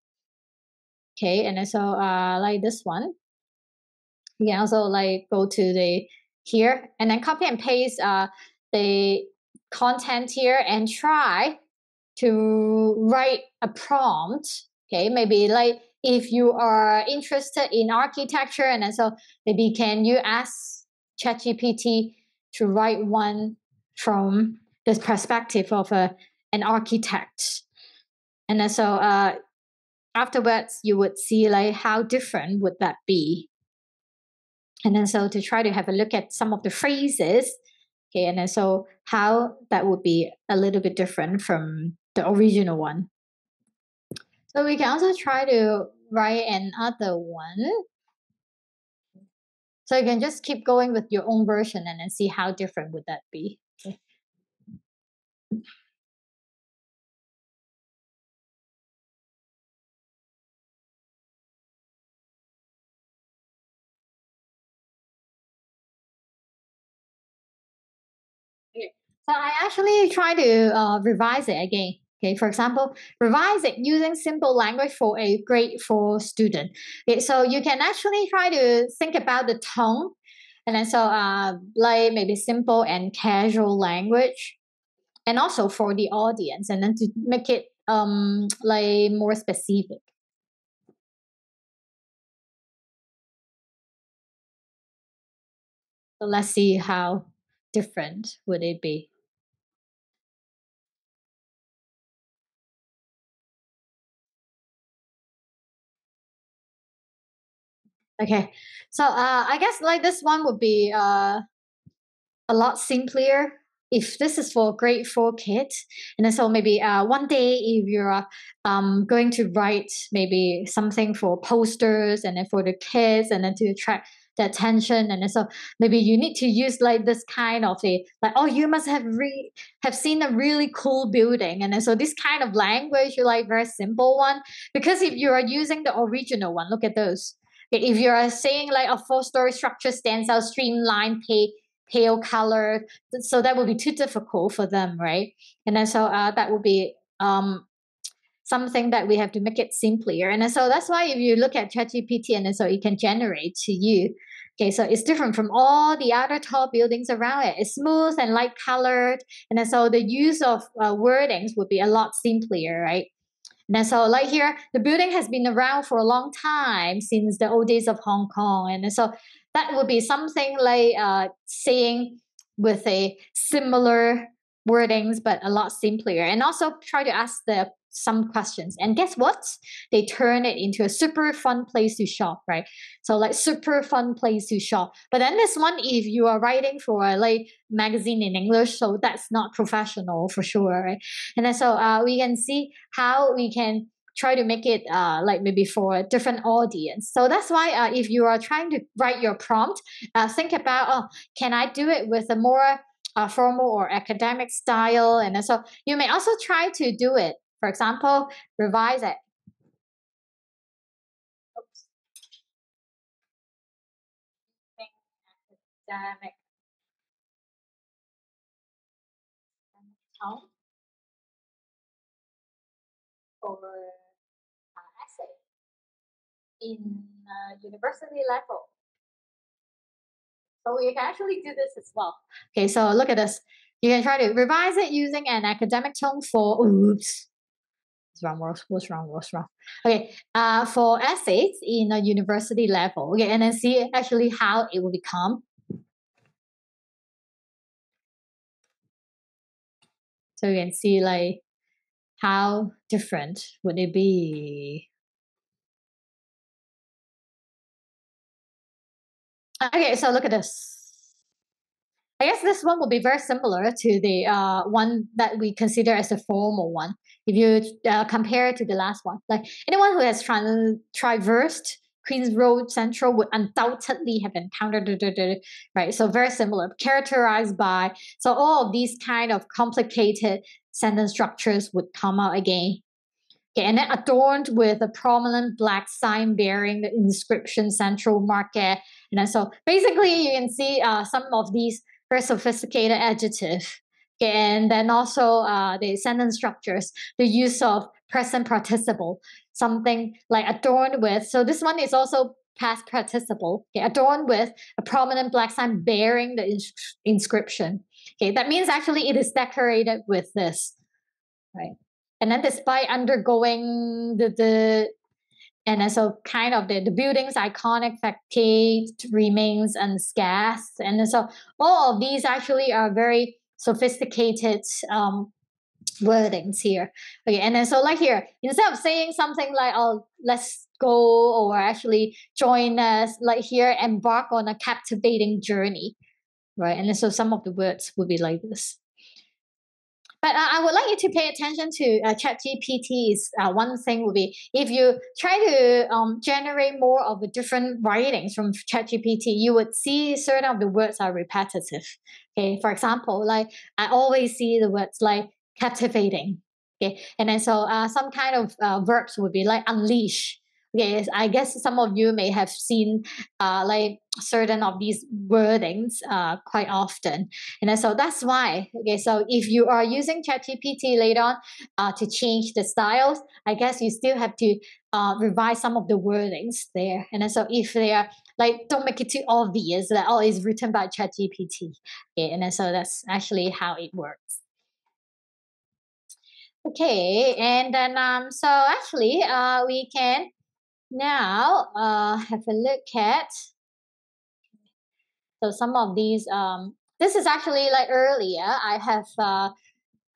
Okay, and then so like this one. You can also like go to the here and then copy and paste the content here and try to write a prompt. Okay, maybe like if you are interested in architecture, and then so maybe can you ask ChatGPT to write one from this perspective of an architect, and then so afterwards you would see like how different would that be, and then so to try to have a look at some of the phrases. Okay, and then so how that would be a little bit different from the original one. So we can also try to write another one. So you can just keep going with your own version and then see how different would that be. Okay. Okay. So I actually try to revise it again. Okay, for example, revise it using simple language for a grade 4 student. Okay, so you can actually try to think about the tone, and then so like maybe simple and casual language, and also for the audience, and then to make it like more specific. So let's see how different would it be. Okay, so I guess like this one would be a lot simpler if this is for grade 4 kids. And then so maybe one day if you're going to write maybe something for posters and then for the kids and then to attract the attention, and then so maybe you need to use like this kind of a like, oh, you must have seen a really cool building, and then so this kind of language you like very simple one, because if you are using the original one, look at those. Okay, if you are saying like a 4-story structure stands out streamlined pale color, so that would be too difficult for them, right? And then so that would be something that we have to make it simpler. And then so that's why if you look at ChatGPT, and then so it can generate to you. Okay, so it's different from all the other tall buildings around it. It's smooth and light colored, and then so the use of wordings would be a lot simpler, right? And so, like here, the building has been around for a long time since the old days of Hong Kong, and so that would be something like saying with a similar wordings, but a lot simpler. And also try to ask some questions. And guess what? They turn it into a super fun place to shop, right? So like super fun place to shop. But then this one, if you are writing for a like magazine in English, so that's not professional for sure, right? And then so we can see how we can try to make it like maybe for a different audience. So that's why if you are trying to write your prompt, think about, oh, can I do it with a more formal or academic style? And so you may also try to do it. For example, revise it. Oops. Academic tone for essay in university level. So you can actually do this as well. Okay, so look at this. You can try to revise it using an academic tone for, oops, what's wrong, what's wrong? Okay, for essays in a university level. Okay, and then see actually how it will become. So you can see like how different would it be. Okay, so look at this. I guess this one will be very similar to the one that we consider as the formal one. If you compare it to the last one, like anyone who has traversed Queen's Road Central would undoubtedly have encountered right. So very similar, characterized by, so all of these kind of complicated sentence structures would come out again. Okay, and then adorned with a prominent black sign bearing the inscription Central Market. And then so basically you can see some of these very sophisticated adjectives. Okay, and then also the sentence structures, the use of present participle, something like adorned with. So this one is also past participle, okay, adorned with a prominent black sign bearing the inscription. Okay, that means actually it is decorated with this, right? And then despite undergoing the and then so kind of the building's iconic facade remains unscathed. And then so all of these actually are very sophisticated wordings here. Okay, and then so like here, instead of saying something like, oh, let's go, or actually join us, like here, embark on a captivating journey, right? And then so some of the words would be like this. But I would like you to pay attention to ChatGPT's one thing would be if you try to generate more of the different writings from ChatGPT, you would see certain of the words are repetitive. Okay, for example, like I always see the words like captivating. Okay, and then so some kind of verbs would be like unleash. Okay, I guess some of you may have seen like certain of these wordings quite often. And then, so that's why, okay, so if you are using ChatGPT later on to change the styles, I guess you still have to revise some of the wordings there. And then, so if they are like, don't make it too obvious that, oh, it's written by ChatGPT. Okay, and then, so that's actually how it works. Okay, and then, so actually, we can now have a look at so some of these this is actually like earlier I have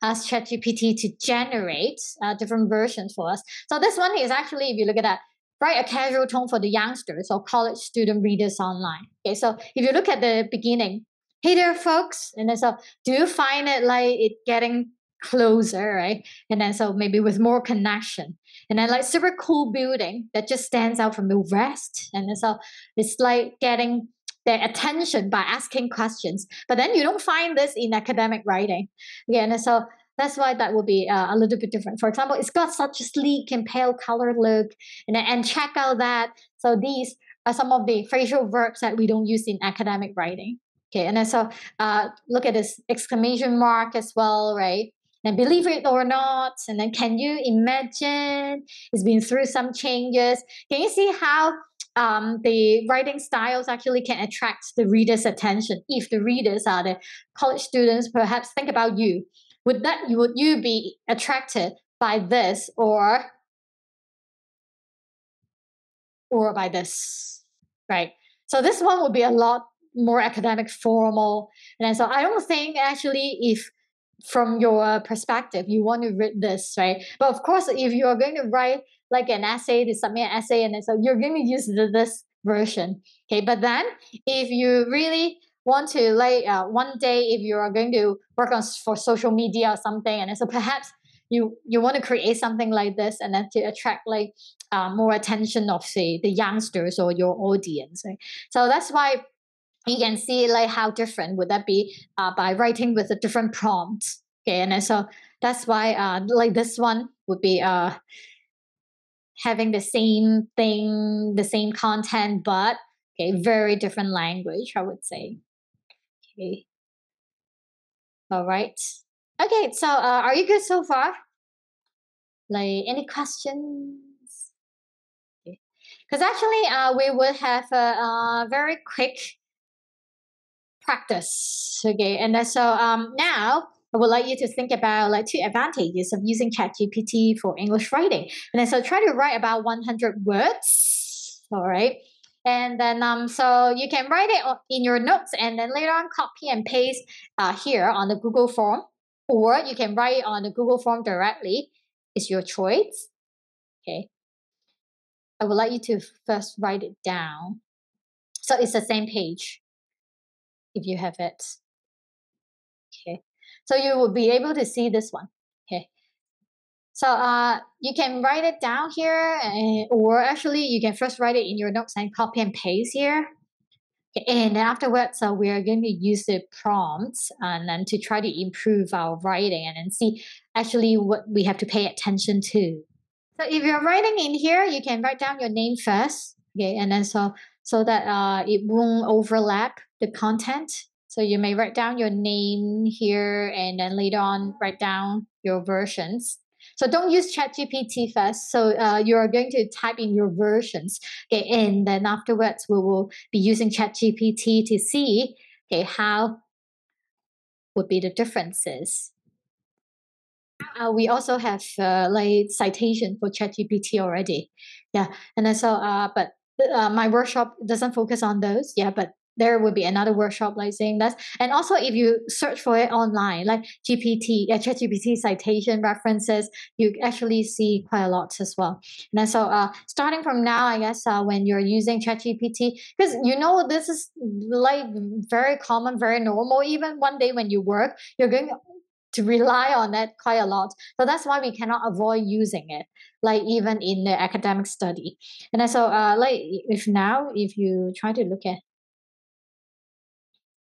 asked ChatGPT to generate different versions for us. So this one is actually, if you look at that, write a casual tone for the youngsters or college student readers online. Okay, so if you look at the beginning, hey there folks, and then so do you find it like it getting closer, right? And then so maybe with more connection, and then like super cool building that just stands out from the rest, and then so it's like getting their attention by asking questions. But then you don't find this in academic writing. Again, and so that's why that will be a little bit different. For example, it's got such a sleek and pale colored look, and check out that. So these are some of the phrasal verbs that we don't use in academic writing. Okay, and then so look at this exclamation mark as well, right? And believe it or not, and then can you imagine? It's been through some changes. Can you see how the writing styles actually can attract the reader's attention? If the readers are the college students, perhaps think about you. Would you be attracted by this or by this, right? So this one would be a lot more academic, formal, and so I don't think actually if from your perspective you want to read this, right? But of course, if you are going to write like an essay, to submit an essay, and so you're going to use this version, okay? But then if you really want to like one day if you are going to work on for social media or something, and so perhaps you want to create something like this and then to attract like more attention of say the youngsters or your audience, right? So that's why you can see like how different would that be by writing with a different prompt. Okay, and then so that's why like this one would be having the same thing, the same content, but okay, very different language, I would say. Okay, all right. Okay, so are you good so far? Like any questions? Because actually we will have a very quick practice. Okay, and then so now I would like you to think about like 2 advantages of using ChatGPT for English writing. And then so try to write about 100 words. All right. And then so you can write it in your notes and then later on copy and paste here on the Google form, or you can write on the Google form directly. It's your choice. Okay. I would like you to first write it down. So it's the same page if you have it. Okay. So you will be able to see this one. Okay. So you can write it down here, or actually you can first write it in your notes and copy and paste here. Okay. And then afterwards, so we are going to use the prompts and then to try to improve our writing and then see actually what we have to pay attention to. So if you're writing in here, you can write down your name first. Okay, and then so that it won't overlap the content. So you may write down your name here and then later on write down your versions. So don't use ChatGPT first. So you are going to type in your versions, okay, and then afterwards we will be using ChatGPT to see, okay, how would be the differences. We also have like citation for ChatGPT already, yeah. And then so but my workshop doesn't focus on those, yeah. But there will be another workshop like saying that. And also, if you search for it online, like ChatGPT citation references, you actually see quite a lot as well. And then so starting from now, I guess when you're using ChatGPT, because this is like very common, very normal. Even one day when you work, you're going to rely on it quite a lot. So that's why we cannot avoid using it, like even in the academic study. And then so like if you try to look at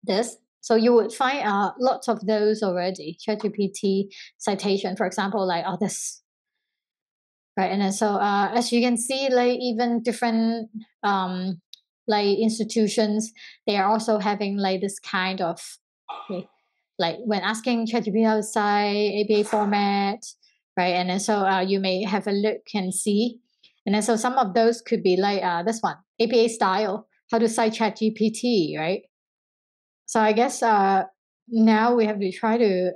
this, so you would find lots of those already. ChatGPT citation, for example, like this. Right. And then so as you can see, like even different like institutions, they are also having like this kind of, okay, like when asking ChatGPT outside APA format, right? And then so you may have a look and see. And then so some of those could be like this one, APA style, how to cite ChatGPT, right? So I guess now we have to try to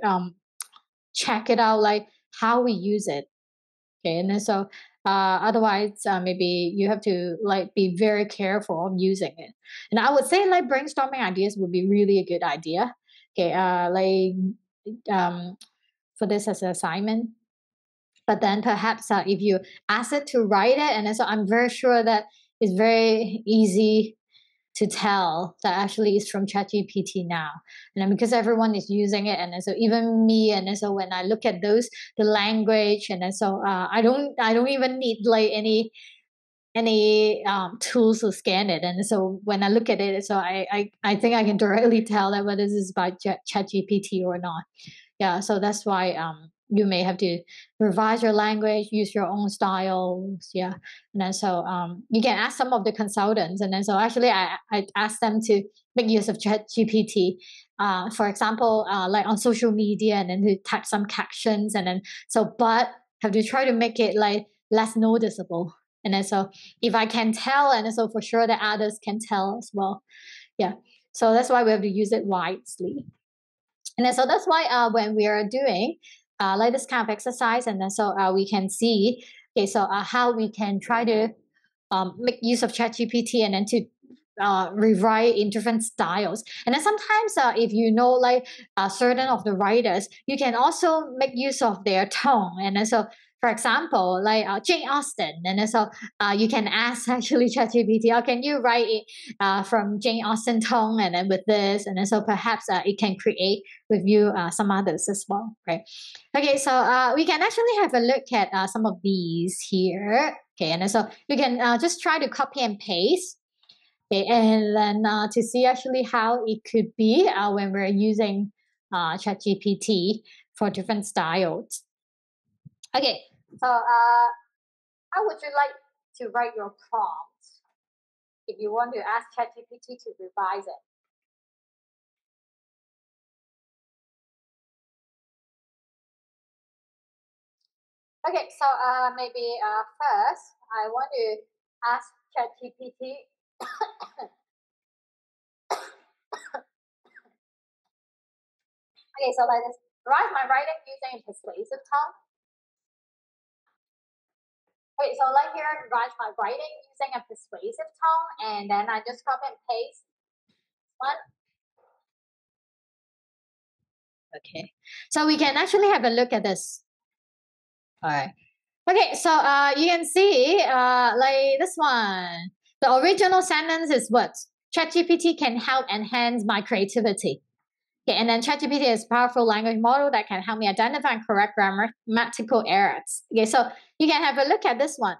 check it out, like how we use it. Okay, and then so otherwise maybe you have to like be very careful of using it. And I would say like brainstorming ideas would be really a good idea. Okay, for this as an assignment. But then perhaps if you ask it to write it, and then so I'm very sure that it's very easy to tell that actually is from ChatGPT now. And then because everyone is using it, and then so even me, and then so when I look at those, the language, and then so I don't even need like any tools to scan it. And so when I look at it, so I think I can directly tell that whether this is by ChatGPT or not. Yeah, so that's why you may have to revise your language, use your own styles. Yeah, and then so you can ask some of the consultants, and then so actually I asked them to make use of ChatGPT. For example, like on social media, and then to type some captions, and then so but have to try to make it like less noticeable. And then so if I can tell, and then so for sure that others can tell as well. Yeah, so that's why we have to use it wisely. And then so that's why when we are doing like this kind of exercise, and then so we can see, okay, so how we can try to make use of ChatGPT and then to rewrite in different styles. And then sometimes if you know like certain of the writers, you can also make use of their tone. And then so for example, like Jane Austen, and then so you can ask actually ChatGPT, oh, can you write it from Jane Austen tone, and then with this, and then so perhaps it can create with you some others as well, right? Okay, so we can actually have a look at some of these here. Okay, and then so you can just try to copy and paste. Okay, and then to see actually how it could be when we're using ChatGPT for different styles. Okay, so how would you like to write your prompt if you want to ask ChatGPT to revise it? Okay, so maybe first I want to ask ChatGPT. Okay, so like this, write my writing using a persuasive tone. Okay, so like here, write my writing using a persuasive tone, and then I just copy and paste one. Okay, so we can actually have a look at this. All right. Okay, so you can see like this one. The original sentence is what? ChatGPT can help enhance my creativity. Okay, and then ChatGPT is a powerful language model that can help me identify and correct grammatical errors. Okay, so you can have a look at this one.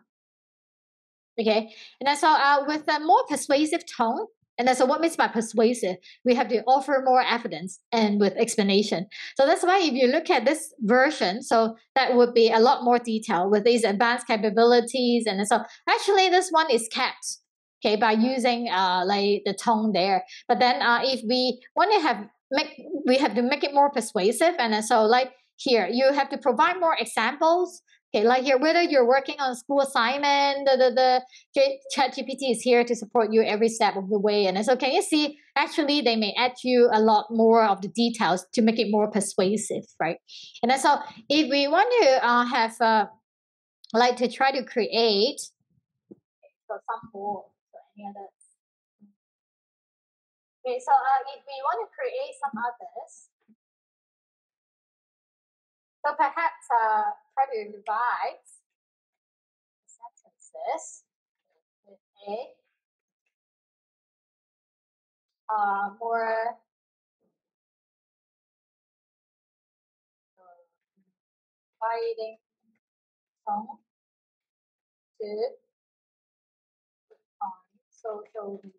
Okay, and then so with a more persuasive tone, and then so what means by persuasive? We have to offer more evidence and with explanation. So that's why if you look at this version, so that would be a lot more detail with these advanced capabilities. And so actually this one is kept, okay, by using like the tone there. But then if we want to we have to make it more persuasive. And so like here you have to provide more examples. Okay, like here, whether you're working on a school assignment, the ChatGPT is here to support you every step of the way. And so can you see, actually, they may add you a lot more of the details to make it more persuasive, right? And then so if we want to have, like to try to create, so some more, so any other. Okay, so if we want to create some others, so perhaps try to divide sentences with a more writing tone to social media.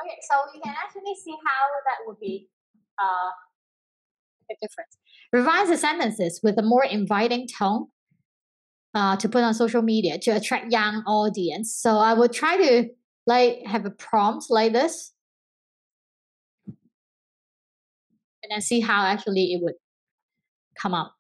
Okay, so we can actually see how that would be a difference. Revise the sentences with a more inviting tone to put on social media to attract young audience. So I would try to like have a prompt like this, and then see how actually it would come up.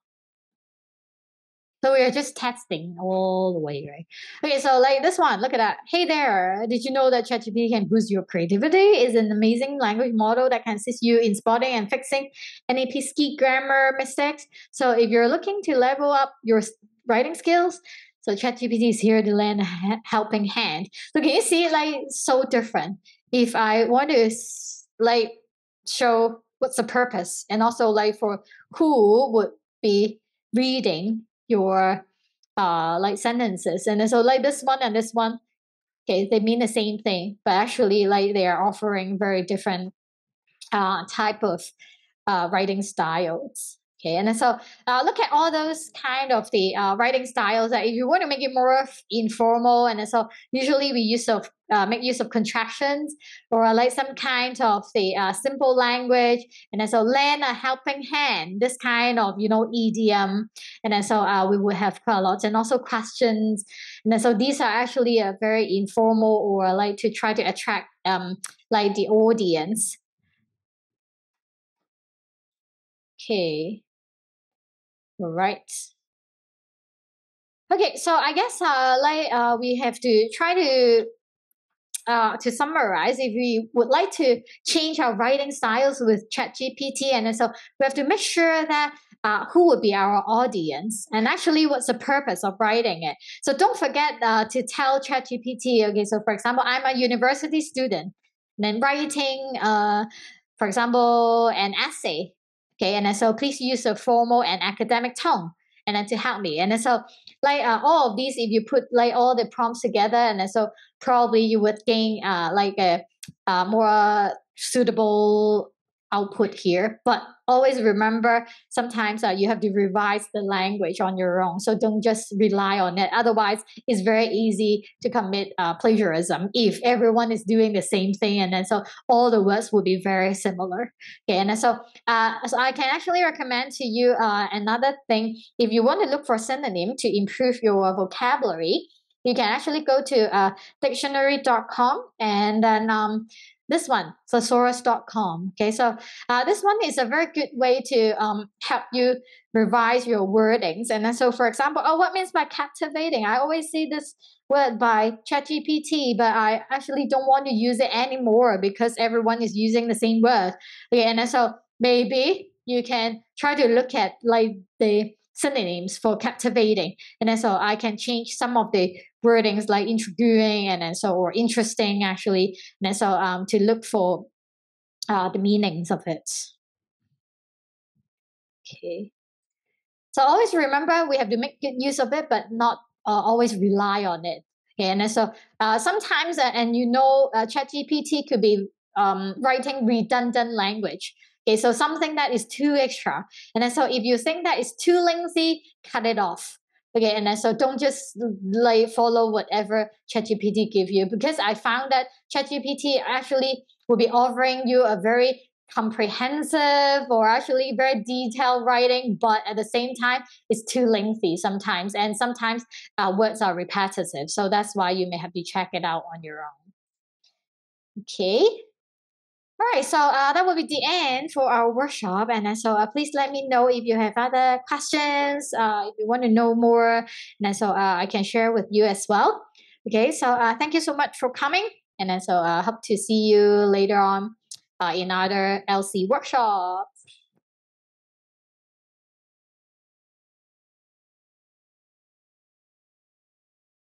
So we are just testing all the way, right? Okay, so like this one, look at that. Hey there, did you know that ChatGPT can boost your creativity? It's an amazing language model that can assist you in spotting and fixing any pesky grammar mistakes. So if you're looking to level up your writing skills, so ChatGPT is here to lend a helping hand. So can you see, like, so different? If I want to like show what's the purpose, and also like for who would be reading your like sentences, and then so like this one and this one, okay, they mean the same thing, but actually like they are offering very different type of writing styles. Okay, and so look at all those kind of the writing styles that if you want to make it more informal, and so usually we use of make use of contractions or like some kind of the simple language, and then so lend a helping hand, this kind of idiom, and then so we would have quite a lot, and also questions, and then so these are actually a very informal or like to try to attract like the audience. Okay. All right. Okay, so I guess we have to try to summarize. If we would like to change our writing styles with ChatGPT, and so we have to make sure that who would be our audience, and actually what's the purpose of writing it. So don't forget to tell ChatGPT. Okay, so for example, I'm a university student, and then writing, for example, an essay. Okay, and then so please use a formal and academic tone, and then to help me. And then so like all of these, if you put like all the prompts together, and then so probably you would gain like a more suitable output here. But always remember, sometimes you have to revise the language on your own. So don't just rely on it. Otherwise, it's very easy to commit plagiarism if everyone is doing the same thing. And then so all the words will be very similar. Okay, and then so I can actually recommend to you another thing. If you want to look for synonym to improve your vocabulary, you can actually go to dictionary.com, and then this one, thesaurus.com. Okay, so this one is a very good way to help you revise your wordings. And then so, for example, what means by captivating? I always see this word by ChatGPT, but I actually don't want to use it anymore because everyone is using the same word. Okay, and then so maybe you can try to look at like the synonyms for captivating, and then so I can change some of the wordings like intriguing, and then so or interesting actually, and then so to look for the meanings of it. Okay, so always remember we have to make good use of it, but not always rely on it. Okay, and then so sometimes and ChatGPT could be writing redundant language. Okay, so something that is too extra. And then so if you think that is too lengthy, cut it off. Okay, and then so don't just like follow whatever ChatGPT give you, because I found that ChatGPT actually will be offering you a very comprehensive or actually very detailed writing, but at the same time, it's too lengthy sometimes, and sometimes words are repetitive. So that's why you may have to check it out on your own. Okay. All right, so that will be the end for our workshop. And so please let me know if you have other questions, if you want to know more, and so I can share with you as well. Okay, so thank you so much for coming. And then so hope to see you later on in other LC workshops.